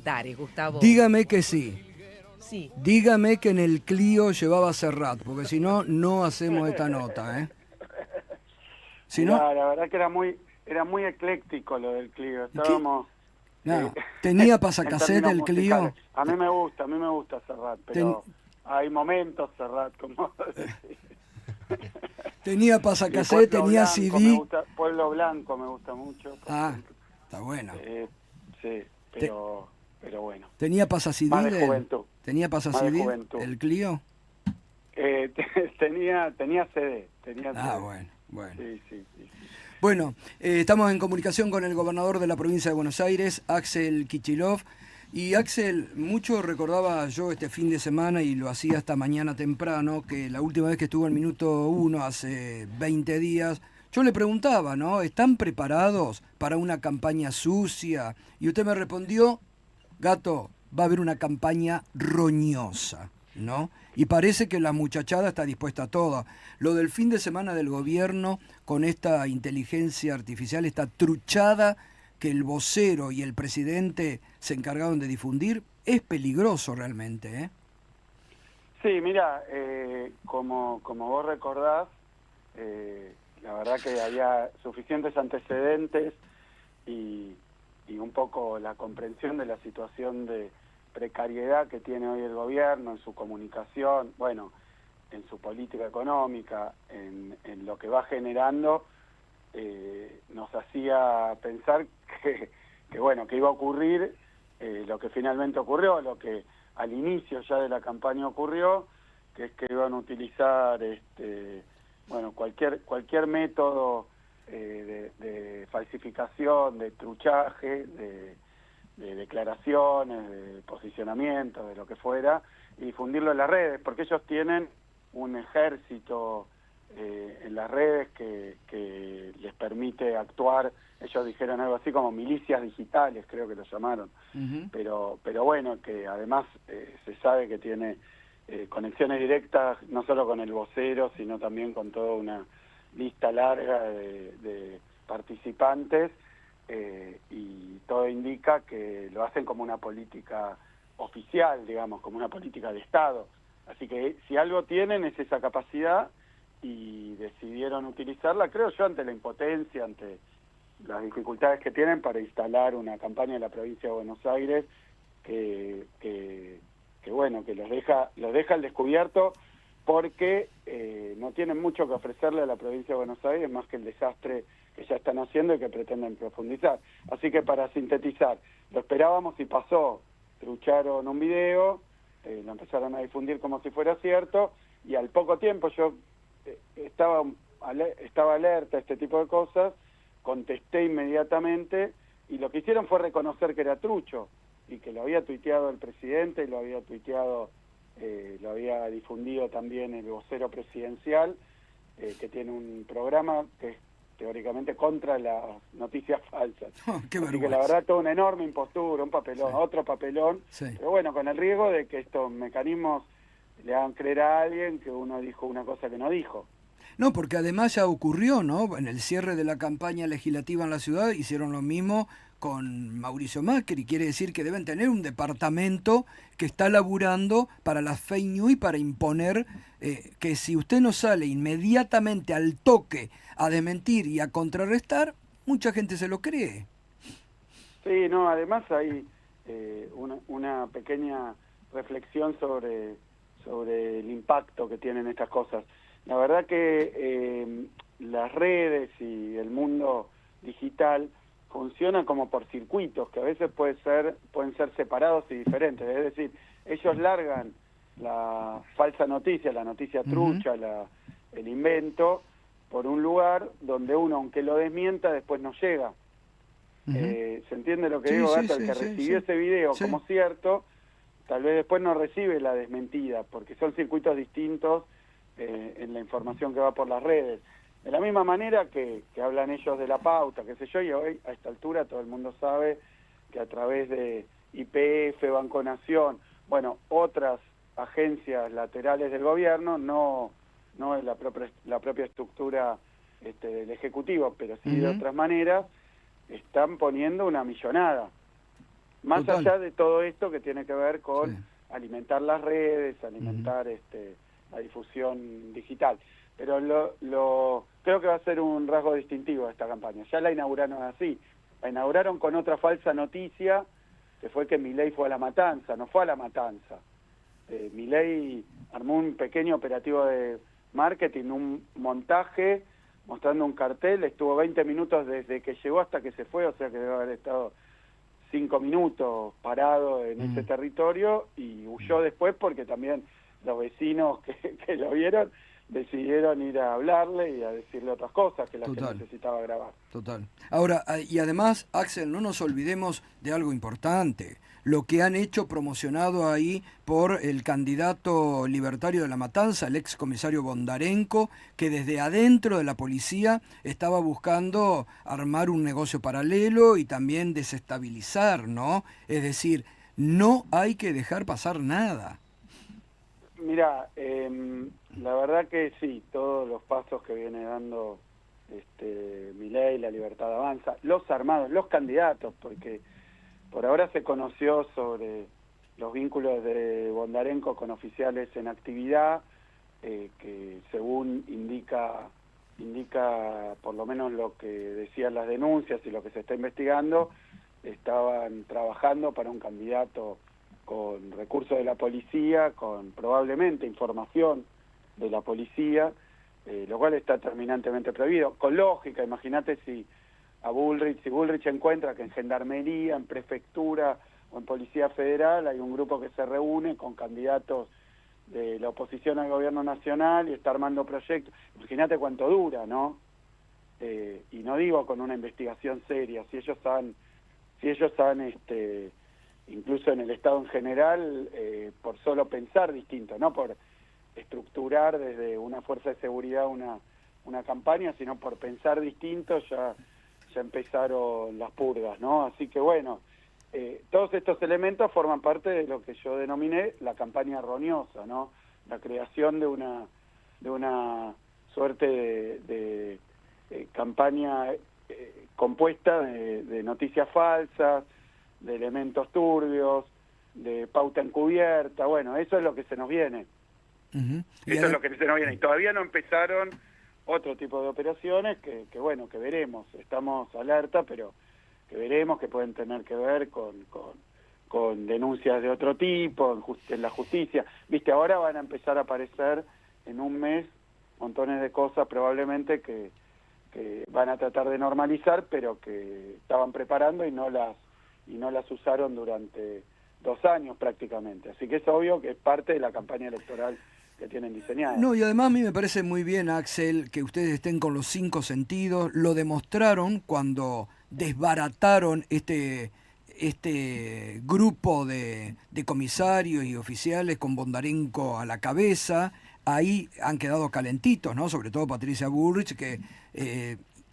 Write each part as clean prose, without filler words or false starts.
militares, Gustavo. Dígame que sí. Sí. Dígame que en el Clio llevaba Serrat, porque si no, no hacemos esta nota, ¿eh? Si no, Mirá, la verdad que era muy ecléctico lo del Clio. ¿qué? Estábamos Nada. ¿Tenía en pasacassette términos el Clio? musicales. A mí me gusta Serrat, Ten- pero hay momentos Serrat, como decís. tenía Y pasacassette, tenía CD. Pueblo Blanco me gusta mucho, por Ah, ejemplo. está bueno. Sí, Te- pero bueno, ¿Tenía pasa más CD de de él? juventud, ¿Tenía pasa más de CD juventud. el Clio? Tenía CD, tenía Ah, CD. bueno, bueno. Sí, sí, sí. Bueno, estamos en comunicación con el gobernador de la provincia de Buenos Aires, Axel Kicillof. Y Axel, mucho recordaba yo este fin de semana y lo hacía hasta mañana temprano, que la última vez que estuvo en Minuto 1, hace 20 días, yo le preguntaba, ¿no? ¿Están preparados para una campaña sucia? Y usted me respondió, Gato, va a haber una campaña roñosa, ¿no? Y parece que la muchachada está dispuesta a todo. Lo del fin de semana del gobierno con esta inteligencia artificial, esta truchada que el vocero y el presidente se encargaron de difundir, es peligroso realmente, ¿eh? Sí, mira, como vos recordás, la verdad que había suficientes antecedentes y, y un poco la comprensión de la situación de precariedad que tiene hoy el gobierno en su comunicación, bueno, en su política económica, en lo que va generando, nos hacía pensar que iba a ocurrir lo que finalmente ocurrió, lo que al inicio ya de la campaña ocurrió, que es que iban a utilizar cualquier método de falsificación, de truchaje, de declaraciones, de posicionamiento, de lo que fuera, y difundirlo en las redes, porque ellos tienen un ejército en las redes que les permite actuar. Ellos dijeron algo así como milicias digitales, creo que lo llamaron. Pero bueno, que además se sabe que tiene conexiones directas no solo con el vocero, sino también con toda una lista larga de participantes, y todo indica que lo hacen como una política oficial, digamos, como una política de Estado. Así que si algo tienen es esa capacidad, y decidieron utilizarla, creo yo, ante la impotencia, ante las dificultades que tienen para instalar una campaña en la provincia de Buenos Aires que bueno, que los deja al descubierto, porque no tienen mucho que ofrecerle a la provincia de Buenos Aires más que el desastre que ya están haciendo y que pretenden profundizar. Así que, para sintetizar, lo esperábamos y pasó. Trucharon un video, lo empezaron a difundir como si fuera cierto, y al poco tiempo yo estaba alerta a este tipo de cosas, contesté inmediatamente, y lo que hicieron fue reconocer que era trucho, y que lo había tuiteado el presidente, y lo había difundido también el vocero presidencial, que tiene un programa que es teóricamente contra las noticias falsas. Oh, qué Así que vergüenza. la verdad, toda una enorme impostura, un papelón, Sí. otro papelón, Sí. pero bueno, con el riesgo de que estos mecanismos le hagan creer a alguien que uno dijo una cosa que no dijo. No, porque además ya ocurrió, ¿no? En el cierre de la campaña legislativa en la ciudad hicieron lo mismo con Mauricio Macri. Quiere decir que deben tener un departamento que está laburando para las fake news y para imponer que si usted no sale inmediatamente al toque a desmentir y a contrarrestar, mucha gente se lo cree. Sí, no, además hay una pequeña reflexión sobre el impacto que tienen estas cosas. La verdad que las redes y el mundo digital funcionan como por circuitos, que a veces pueden ser separados y diferentes. Es decir, ellos largan la falsa noticia, la noticia trucha, el invento, por un lugar donde uno, aunque lo desmienta, después no llega. ¿Se entiende lo que digo, Gato? El que recibió ese video como cierto, tal vez después no recibe la desmentida, porque son circuitos distintos en la información que va por las redes. De la misma manera que hablan ellos de la pauta, qué sé yo, y hoy a esta altura todo el mundo sabe que a través de YPF, Banco Nación, bueno, otras agencias laterales del gobierno, no es la propia estructura del Ejecutivo, pero sí de otras maneras, están poniendo una millonada Más Total. allá de todo esto que tiene que ver con Sí. alimentar las redes, alimentar la difusión digital. Pero creo que va a ser un rasgo distintivo de esta campaña. Ya la inauguraron así. La inauguraron con otra falsa noticia, que fue que Milei fue a la matanza. No fue a la matanza. Milei armó un pequeño operativo de marketing, un montaje, mostrando un cartel. Estuvo 20 minutos desde que llegó hasta que se fue, o sea que debe haber estado 5 minutos parado en ese territorio, y huyó después porque también los vecinos que lo vieron decidieron ir a hablarle y a decirle otras cosas que la gente Total. necesitaba grabar. Total. Ahora, y además, Axel, no nos olvidemos de algo importante, lo que han hecho promocionado ahí por el candidato libertario de La Matanza, el ex comisario Bondarenko, que desde adentro de la policía estaba buscando armar un negocio paralelo y también desestabilizar, ¿no? Es decir, no hay que dejar pasar nada. Mira, la verdad que sí, todos los pasos que viene dando Milei, La Libertad Avanza, los armados, los candidatos, porque por ahora se conoció sobre los vínculos de Bondarenko con oficiales en actividad, que según indica por lo menos lo que decían las denuncias y lo que se está investigando, estaban trabajando para un candidato con recursos de la policía, con probablemente información de la policía, lo cual está terminantemente prohibido. Con lógica, imagínate si Bullrich encuentra que en Gendarmería, en Prefectura o en Policía Federal hay un grupo que se reúne con candidatos de la oposición al gobierno nacional y está armando proyectos. Imagínate cuánto dura, ¿no? Y no digo con una investigación seria, si ellos han incluso en el Estado en general, por solo pensar distinto, no por estructurar desde una fuerza de seguridad una campaña, sino por pensar distinto ya empezaron las purgas, ¿no? Así que bueno, todos estos elementos forman parte de lo que yo denominé la campaña roñosa, ¿no? La creación de una suerte de campaña compuesta de noticias falsas, de elementos turbios, de pauta encubierta. Bueno, eso es lo que se nos viene. Eso es lo que se nos viene. Y todavía no empezaron otro tipo de operaciones que bueno, que veremos. Estamos alerta, pero que veremos, que pueden tener que ver con denuncias de otro tipo, en la justicia. Viste, ahora van a empezar a aparecer en un mes montones de cosas probablemente que van a tratar de normalizar, pero que estaban preparando y no las usaron durante 2 años prácticamente. Así que es obvio que es parte de la campaña electoral que tienen diseñada. No, y además a mí me parece muy bien, Axel, que ustedes estén con los 5 sentidos. Lo demostraron cuando desbarataron este grupo de comisarios y oficiales con Bondarenko a la cabeza. Ahí han quedado calentitos, ¿no? Sobre todo Patricia Bullrich, que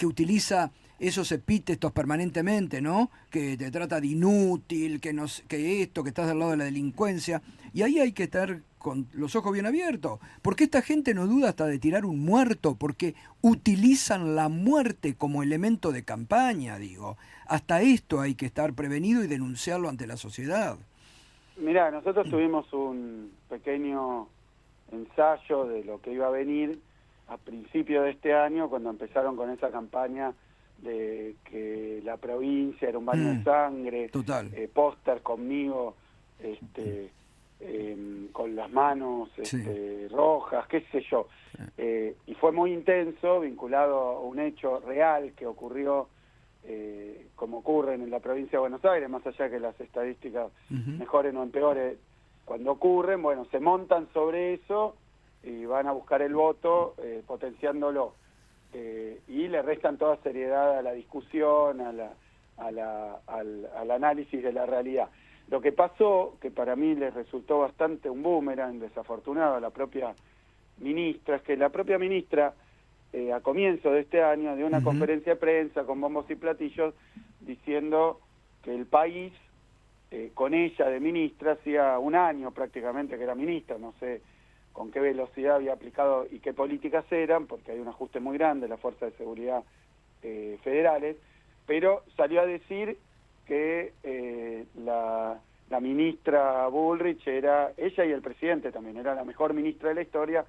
utiliza esos epítetos permanentemente, ¿no? Que te trata de inútil, que estás al lado de la delincuencia. Y ahí hay que estar con los ojos bien abiertos, porque esta gente no duda hasta de tirar un muerto, porque utilizan la muerte como elemento de campaña, digo. Hasta esto hay que estar prevenido y denunciarlo ante la sociedad. Mirá, nosotros tuvimos un pequeño ensayo de lo que iba a venir a principio de este año, cuando empezaron con esa campaña de que la provincia era un baño de sangre, Total. Póster conmigo, con las manos rojas, qué sé yo. Y fue muy intenso, vinculado a un hecho real que ocurrió, como ocurre en la provincia de Buenos Aires, más allá que las estadísticas mejoren o empeoren cuando ocurren. Bueno, se montan sobre eso y van a buscar el voto potenciándolo. Y le restan toda seriedad a la discusión, al análisis de la realidad. Lo que pasó, que para mí les resultó bastante un boomerang desafortunado a la propia ministra, es que la propia ministra, a comienzo de este año, dio una conferencia de prensa con bombos y platillos, diciendo que el país, con ella de ministra, hacía un año prácticamente que era ministra, no sé con qué velocidad había aplicado y qué políticas eran, porque hay un ajuste muy grande en las fuerzas de seguridad federales, pero salió a decir que la ministra Bullrich ella y el presidente también, era la mejor ministra de la historia,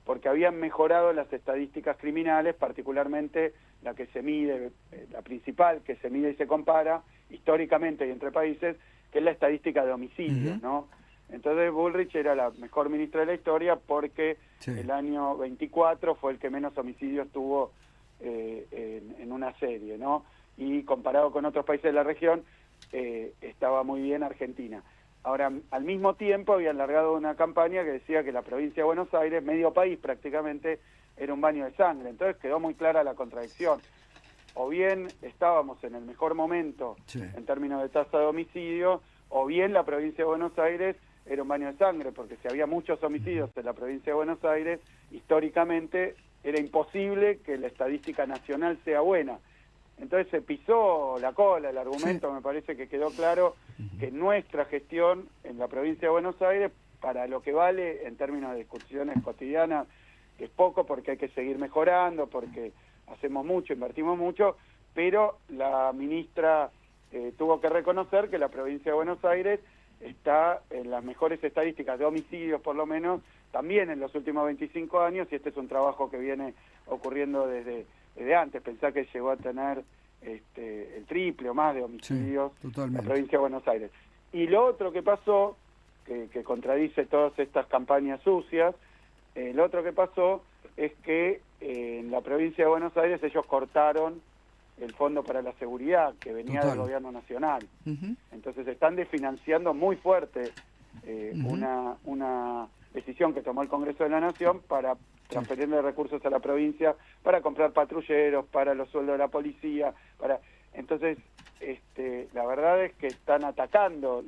porque habían mejorado las estadísticas criminales, particularmente la que se mide, la principal que se mide y se compara históricamente y entre países, que es la estadística de homicidios, ¿no? Entonces Bullrich era la mejor ministra de la historia porque el año 24 fue el que menos homicidios tuvo en una serie, ¿no? Y comparado con otros países de la región, estaba muy bien Argentina. Ahora, al mismo tiempo habían largado una campaña que decía que la provincia de Buenos Aires, medio país prácticamente, era un baño de sangre. Entonces quedó muy clara la contradicción. O bien estábamos en el mejor momento en términos de tasa de homicidio, o bien la provincia de Buenos Aires era un baño de sangre, porque si había muchos homicidios en la provincia de Buenos Aires, históricamente era imposible que la estadística nacional sea buena. Entonces se pisó la cola, el argumento me parece que quedó claro que nuestra gestión en la provincia de Buenos Aires, para lo que vale en términos de discusiones cotidianas, que es poco porque hay que seguir mejorando, porque hacemos mucho, invertimos mucho, pero la ministra tuvo que reconocer que la provincia de Buenos Aires está en las mejores estadísticas de homicidios, por lo menos, también en los últimos 25 años, y este es un trabajo que viene ocurriendo desde antes. Pensá que llegó a tener el triple o más de homicidios en la provincia de Buenos Aires. Y lo otro que pasó, que contradice todas estas campañas sucias, lo otro que pasó es que en la provincia de Buenos Aires ellos cortaron el Fondo para la Seguridad, que venía del gobierno nacional. Entonces están desfinanciando muy fuerte una decisión que tomó el Congreso de la Nación para transferirle recursos a la provincia para comprar patrulleros, para los sueldos de la policía, entonces la verdad es que están atacando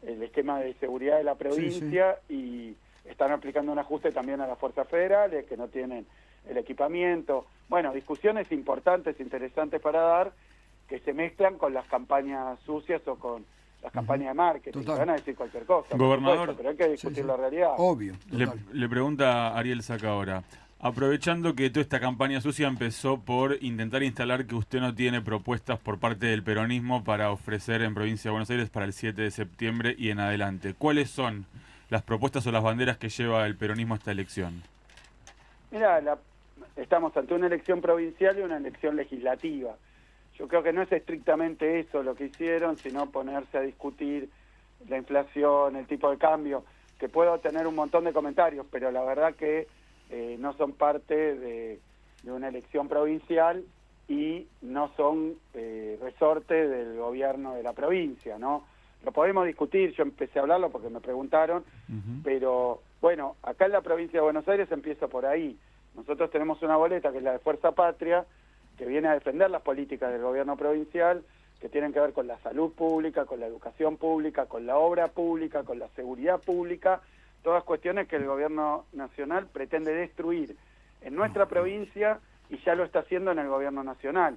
el esquema de seguridad de la provincia y están aplicando un ajuste también a las fuerzas federales que no tienen el equipamiento. Bueno, discusiones importantes, interesantes para dar, que se mezclan con las campañas sucias o con las campañas de marketing. Van a decir cualquier cosa, Gobernador, pero hay que discutir la realidad. Obvio. Le pregunta Ariel Saca ahora, aprovechando que toda esta campaña sucia empezó por intentar instalar que usted no tiene propuestas por parte del peronismo para ofrecer en Provincia de Buenos Aires para el 7 de septiembre y en adelante, ¿cuáles son las propuestas o las banderas que lleva el peronismo a esta elección? Mira, estamos ante una elección provincial y una elección legislativa. Yo creo que no es estrictamente eso lo que hicieron, sino ponerse a discutir la inflación, el tipo de cambio, que puedo tener un montón de comentarios, pero la verdad que no son parte de una elección provincial y no son resorte del gobierno de la provincia, ¿no? Lo podemos discutir, yo empecé a hablarlo porque me preguntaron, pero bueno, acá en la provincia de Buenos Aires empieza por ahí. Nosotros tenemos una boleta que es la de Fuerza Patria, que viene a defender las políticas del gobierno provincial, que tienen que ver con la salud pública, con la educación pública, con la obra pública, con la seguridad pública, todas cuestiones que el gobierno nacional pretende destruir en nuestra provincia y ya lo está haciendo en el gobierno nacional.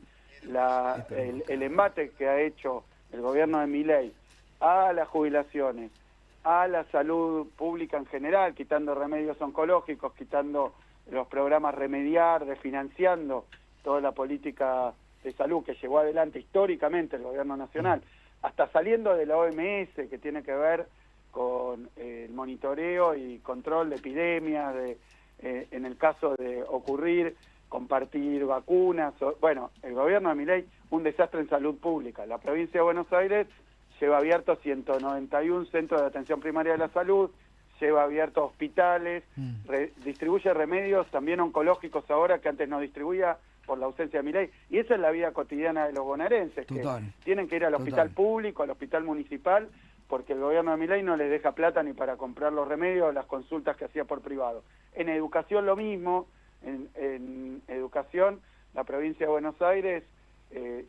El embate que ha hecho el gobierno de Milei a las jubilaciones, a la salud pública en general, quitando remedios oncológicos, quitando los programas Remediar, refinanciando toda la política de salud que llevó adelante históricamente el gobierno nacional, hasta saliendo de la OMS, que tiene que ver con el monitoreo y control de epidemias, en el caso de ocurrir, compartir vacunas. Bueno, el gobierno de Milei, un desastre en salud pública. La provincia de Buenos Aires lleva abiertos 191 centros de atención primaria de la salud, lleva abiertos hospitales, distribuye remedios también oncológicos ahora que antes no distribuía por la ausencia de Milei, y esa es la vida cotidiana de los bonaerenses, que tienen que ir al hospital público, al hospital municipal, porque el gobierno de Milei no les deja plata ni para comprar los remedios o las consultas que hacía por privado. En educación lo mismo, en educación la provincia de Buenos Aires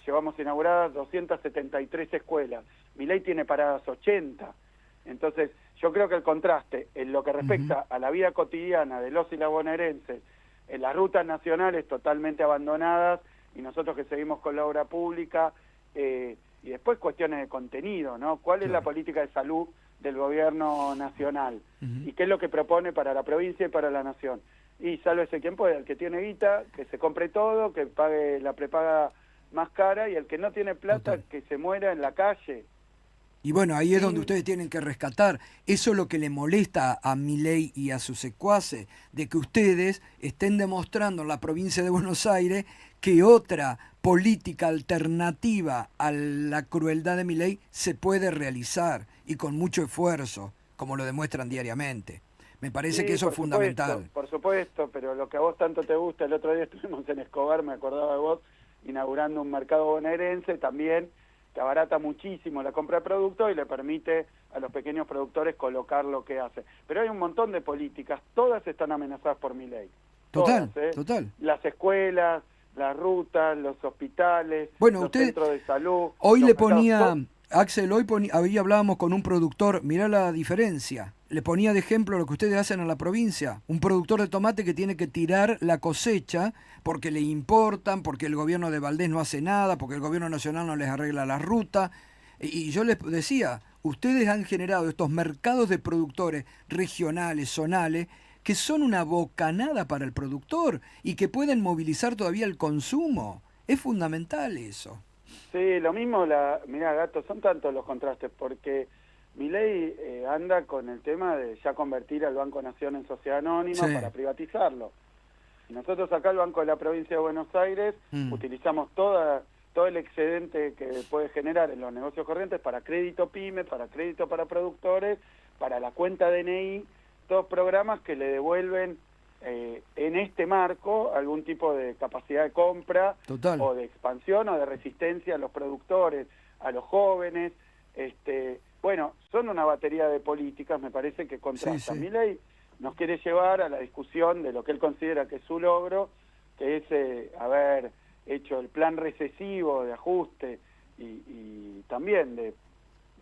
llevamos inauguradas 273 escuelas, Milei tiene paradas 80, entonces yo creo que el contraste en lo que respecta a la vida cotidiana de los y las bonaerenses, en las rutas nacionales totalmente abandonadas, y nosotros que seguimos con la obra pública, y después cuestiones de contenido, ¿no? ¿Cuál es la política de salud del gobierno nacional? ¿Y qué es lo que propone para la provincia y para la nación? Y sálvese quien pueda, el que tiene guita, que se compre todo, que pague la prepaga más cara, y el que no tiene plata, Total. que se muera en la calle. Y bueno, ahí es Sí, donde ustedes tienen que rescatar. Eso es lo que le molesta a Milei y a sus secuaces, de que ustedes estén demostrando en la provincia de Buenos Aires que otra política alternativa a la crueldad de Milei se puede realizar y con mucho esfuerzo, como lo demuestran diariamente. Me parece que sí, eso es fundamental. por supuesto, pero lo que a vos tanto te gusta, el otro día estuvimos en Escobar, me acordaba de vos, inaugurando un mercado bonaerense también, que abarata muchísimo la compra de productos y le permite a los pequeños productores colocar lo que hace. Pero hay un montón de políticas, todas están amenazadas por mi ley. Total, Todas, ¿eh? total. Las escuelas, las rutas, los hospitales, Bueno, los usted centros de salud, hoy los le mercados, ponía, Axel, hoy hablábamos con un productor, mirá la diferencia. Le ponía de ejemplo lo que ustedes hacen en la provincia. Un productor de tomate que tiene que tirar la cosecha porque le importan, porque el gobierno de Valdés no hace nada, porque el gobierno nacional no les arregla la ruta. Y yo les decía, ustedes han generado estos mercados de productores regionales, zonales, que son una bocanada para el productor y que pueden movilizar todavía el consumo. Es fundamental eso. sí, lo mismo, mirá, Gato, son tantos los contrastes, porque Milei anda con el tema de ya convertir al Banco Nación en sociedad anónima Sí. para privatizarlo. Y nosotros acá, el Banco de la Provincia de Buenos Aires, utilizamos todo el excedente que puede generar en los negocios corrientes para crédito PYME, para crédito para productores, para la cuenta DNI, todos programas que le devuelven en este marco algún tipo de capacidad de compra Total. o de expansión o de resistencia a los productores, a los jóvenes. Bueno, son una batería de políticas, me parece, que contrastan. Sí, sí. Milei nos quiere llevar a la discusión de lo que él considera que es su logro, que es haber hecho el plan recesivo de ajuste y también de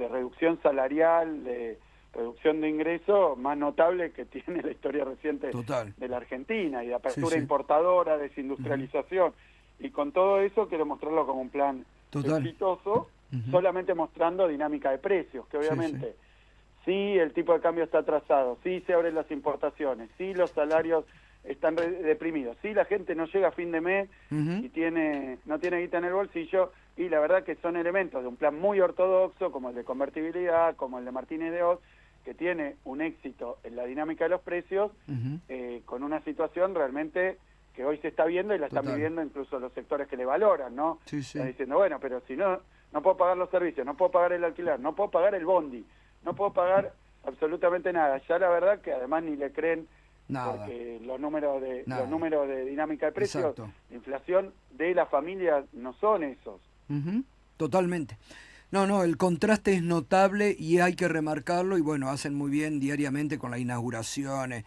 reducción salarial, de reducción de ingresos más notable que tiene la historia reciente Total. de la Argentina, y de apertura Sí, sí. importadora, desindustrialización. Y con todo eso quiero mostrarlo como un plan Total. exitoso, solamente mostrando dinámica de precios, que obviamente sí el tipo de cambio está atrasado, sí se abren las importaciones, sí los salarios están deprimidos, sí la gente no llega a fin de mes y no tiene guita en el bolsillo, y la verdad que son elementos de un plan muy ortodoxo, como el de convertibilidad, como el de Martínez de Oz, que tiene un éxito en la dinámica de los precios, con una situación realmente que hoy se está viendo y la están Total. viviendo incluso los sectores que le valoran, ¿no? Sí, sí. Están diciendo, bueno, pero si no puedo pagar los servicios, no puedo pagar el alquiler, no puedo pagar el bondi, no puedo pagar absolutamente nada. Ya la verdad que además ni le creen Nada. porque los números Nada. de dinámica de precios, Exacto. de inflación de las familias no son esos. Totalmente. No, el contraste es notable y hay que remarcarlo, y bueno, hacen muy bien diariamente con las inauguraciones,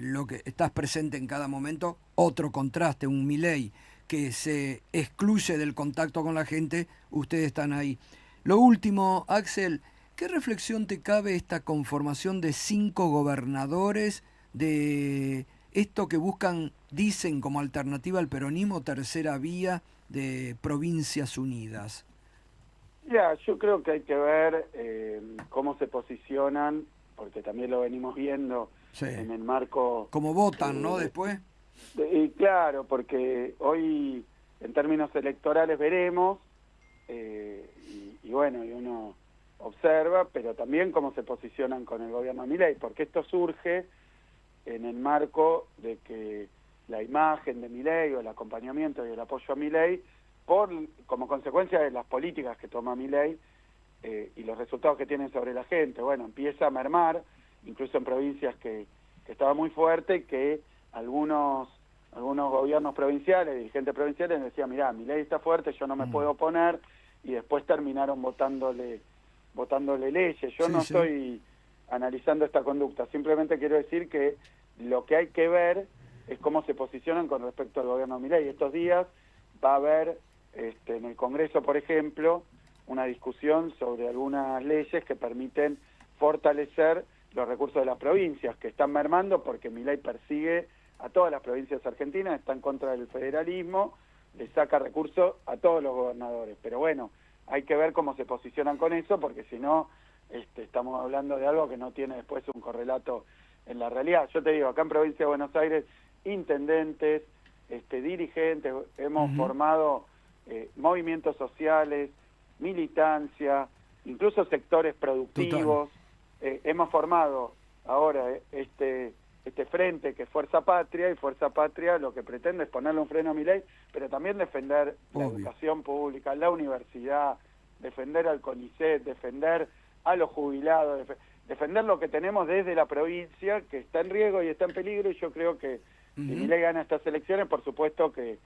lo que estás presente en cada momento. Otro contraste, un Milei que se excluye del contacto con la gente, ustedes están ahí. Lo último, Axel, ¿qué reflexión te cabe esta conformación de 5 gobernadores de esto que buscan, dicen como alternativa al peronismo, tercera vía de Provincias Unidas? Ya, yo creo que hay que ver cómo se posicionan, porque también lo venimos viendo en el marco... Como votan, ¿no? Después. Y claro, porque hoy en términos electorales veremos, y bueno, y uno observa, pero también cómo se posicionan con el gobierno de Milei, porque esto surge en el marco de que la imagen de Milei o el acompañamiento y el apoyo a Milei, como consecuencia de las políticas que toma Milei y los resultados que tienen sobre la gente, bueno, empieza a mermar, incluso en provincias que estaba muy fuerte, que algunos gobiernos provinciales, dirigentes provinciales decían, mirá, Milei está fuerte, yo no me puedo oponer, y después terminaron votándole leyes. Yo no estoy analizando esta conducta, simplemente quiero decir que lo que hay que ver es cómo se posicionan con respecto al gobierno de Milei. Estos días va a haber en el Congreso, por ejemplo, una discusión sobre algunas leyes que permiten fortalecer los recursos de las provincias, que están mermando porque Milei persigue a todas las provincias argentinas, está en contra del federalismo, le saca recursos a todos los gobernadores. Pero bueno, hay que ver cómo se posicionan con eso, porque si no, estamos hablando de algo que no tiene después un correlato en la realidad. Yo te digo, acá en Provincia de Buenos Aires, intendentes, dirigentes, hemos formado movimientos sociales, militancia, incluso sectores productivos. Hemos formado ahora este frente que es Fuerza Patria, y Fuerza Patria lo que pretende es ponerle un freno a Milei, pero también defender la educación pública, la universidad, defender al CONICET, defender a los jubilados, defender lo que tenemos desde la provincia, que está en riesgo y está en peligro, y yo creo que si Milei gana estas elecciones, por supuesto que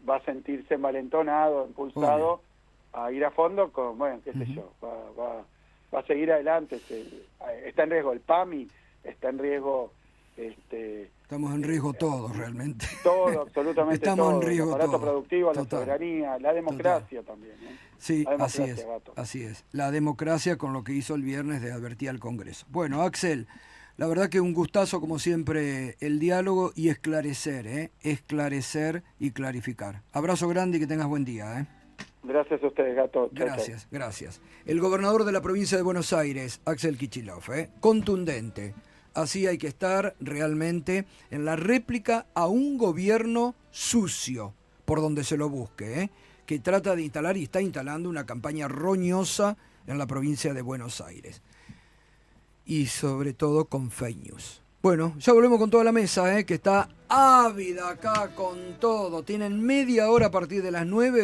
va a sentirse envalentonado, impulsado a ir a fondo con, bueno, qué sé yo, va a seguir adelante. Está en riesgo el PAMI, está en riesgo... Estamos en riesgo todos, realmente. Todo, absolutamente Estamos todo. en riesgo El aparato todos. productivo, Total. la soberanía, la democracia también. Sí, la así es, Gato. así es. La democracia, con lo que hizo el viernes de advertir al Congreso. Bueno, Axel, la verdad que un gustazo, como siempre, el diálogo y esclarecer, esclarecer y clarificar. Abrazo grande y que tengas buen día. Gracias a ustedes, Gato. Gracias, chau. gracias. El gobernador de la provincia de Buenos Aires, Axel Kicillof, contundente. Así hay que estar realmente en la réplica a un gobierno sucio, por donde se lo busque, que trata de instalar y está instalando una campaña roñosa en la provincia de Buenos Aires. Y sobre todo con fake news. Bueno, ya volvemos con toda la mesa, que está ávida acá con todo. Tienen media hora a partir de las 9.